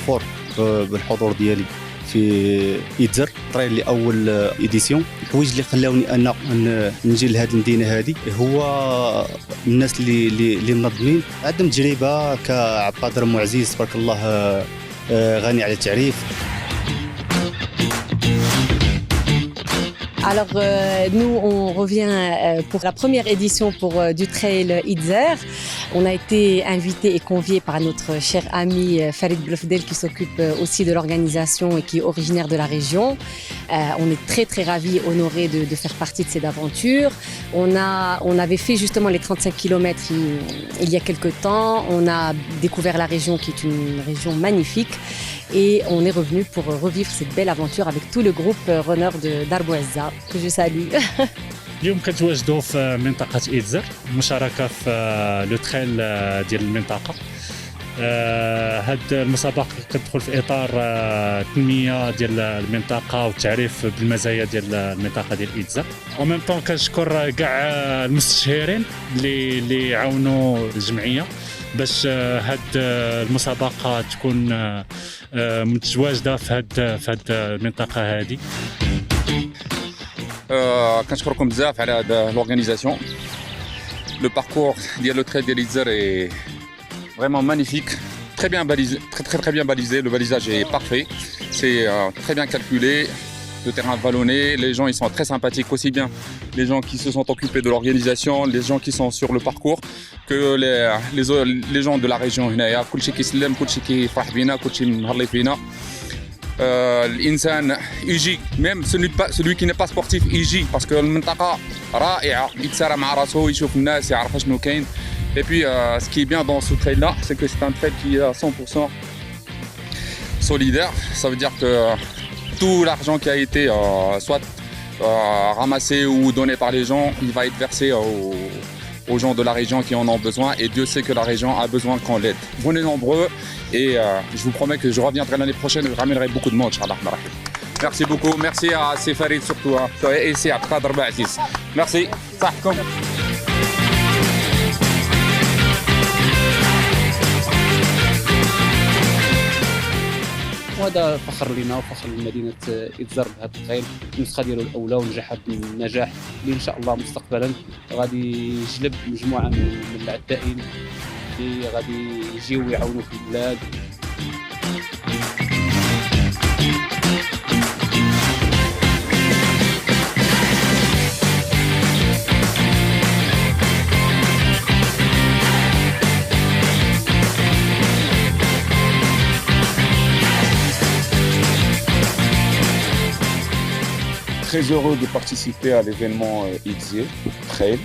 فخور بالحضور ديالي في إيدزر تريل لأول إديسيون. الحوايج اللي خلاوني أنا نجي لهذه المدينة هذه هو الناس اللي منظمين، عندهم تجربة كعبد القادر معزيز تبارك الله غني على التعريف. Alors nous on revient pour la première édition pour du trail Idzer. On a été invité et convié par notre cher ami Farid Blofdel qui s'occupe aussi de l'organisation et qui est originaire de la région. On est très très ravis, honorés de faire partie de cette aventure. On avait fait justement les 35 km il y a quelques temps. On a découvert la région qui est une région magnifique. Et on est revenu pour revivre cette belle aventure avec tout le groupe runner de Darbouazza que je salue. اليوم كنتواجدوا في منطقة إيدزر مشاركة في لو تريل ديال المنطقة. هاد المسابقة كتدخل في إطار التنمية ديال المنطقة والتعريف بالمزايا ديال المنطقة ديال إيدزر. أو ميم طون كنشكر كاع المستشارين اللي عاونوا الجمعية باش هاد المسابقة تكون متواجدة في هاد المنطقة هذه. كنشكركم بزاف على هاد لورغانيزاسيون. لو باركور ديال لو تريل ديال إيدزر est vraiment magnifique, très bien balisé, très bien balisé. Le balisage est parfait, c'est très bien calculé. Le terrain vallonné, les gens ils sont très sympathiques, aussi bien les gens qui se sont occupés de l'organisation, les gens qui sont sur le parcours, que les gens de la région. كلشي كيسلم، كلشي كيفرح بينا، كلشي مهلي فينا. الإنسان يجي même celui qui n'est pas sportif يجي parce que المنطقة رائعة، يتسارع مع راسه يشوف الناس يعرف شنو كاين. Et puis ce qui est bien dans ce trail là, c'est que c'est un trail qui est à 100% solidaire. Ça veut dire que tout l'argent qui a été soit ramassé ou donné par les gens, il va être versé aux gens de la région qui en ont besoin. Et Dieu sait que la région a besoin qu'on l'aide. Venez nombreux et je vous promets que je reviendrai l'année prochaine et je ramènerai beaucoup de monde. Merci beaucoup. Merci à Farid surtout. Et c'est à Khadr Baaziz. Merci. صحكم. وهذا فخر لنا وفخر لمدينه إيدزر بهذا التريل. النسخه ديالو الاولى ونجحت بالنجاح اللي ان شاء الله مستقبلا غادي يجلب مجموعه من العدائين اللي غادي يجيو يعاونوا في البلاد. Très heureux de participer à l'événement Idzer Trail,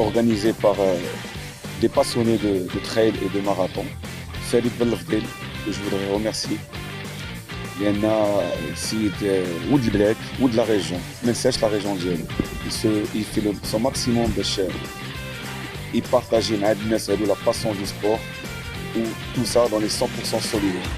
organisé par des passionnés de trail et de marathon. Farid Blofdel, que je voudrais remercier. لأن سيد ود البلاد ود la région, ما نساش la région ديالو. Il fait son maximum باش يبارطاجي مع الناس هادو la passion du sport ou tout ça dans les 100% solidaires.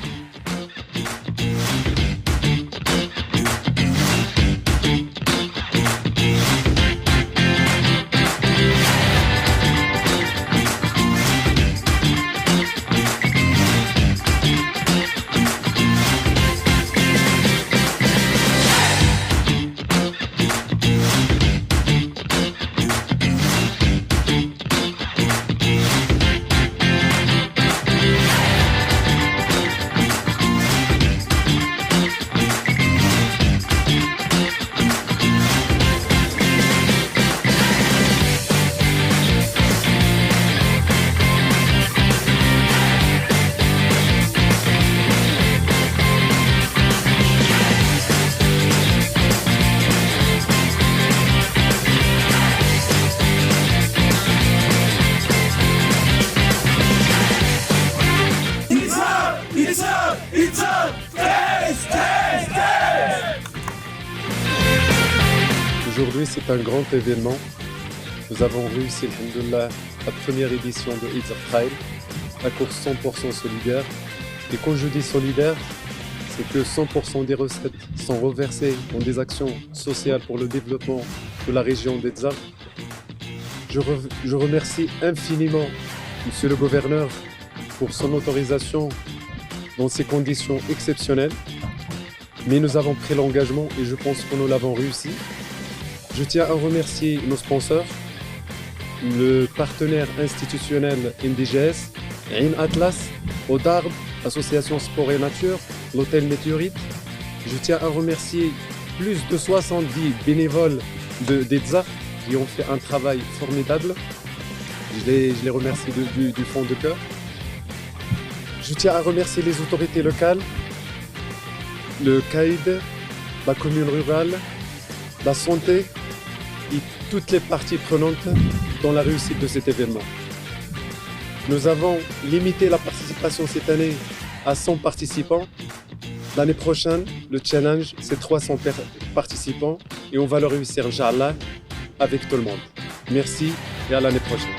Aujourd'hui, c'est un grand événement. Nous avons réussi, alhamdoulilah, la première édition de Idzer Trail, la course 100% solidaire. Et quand je dis solidaire, c'est que 100% des recettes sont reversées dans des actions sociales pour le développement de la région d'Idzer. Je remercie infiniment Monsieur le Gouverneur pour son autorisation dans ces conditions exceptionnelles. Mais nous avons pris l'engagement et je pense que nous l'avons réussi. Je tiens à remercier nos sponsors, le partenaire institutionnel NDGS, Ain Atlas, Odarb, Association Sport et Nature, l'Hôtel Météorite. Je tiens à remercier plus de 70 bénévoles d'Edzar qui ont fait un travail formidable. Je les remercie du fond de cœur. Je tiens à remercier les autorités locales, le CAID, la commune rurale, la santé et toutes les parties prenantes dans la réussite de cet événement. Nous avons limité la participation cette année à 100 participants. L'année prochaine, le challenge, c'est 300 participants et on va le réussir, Inch'Allah, avec tout le monde. Merci et à l'année prochaine.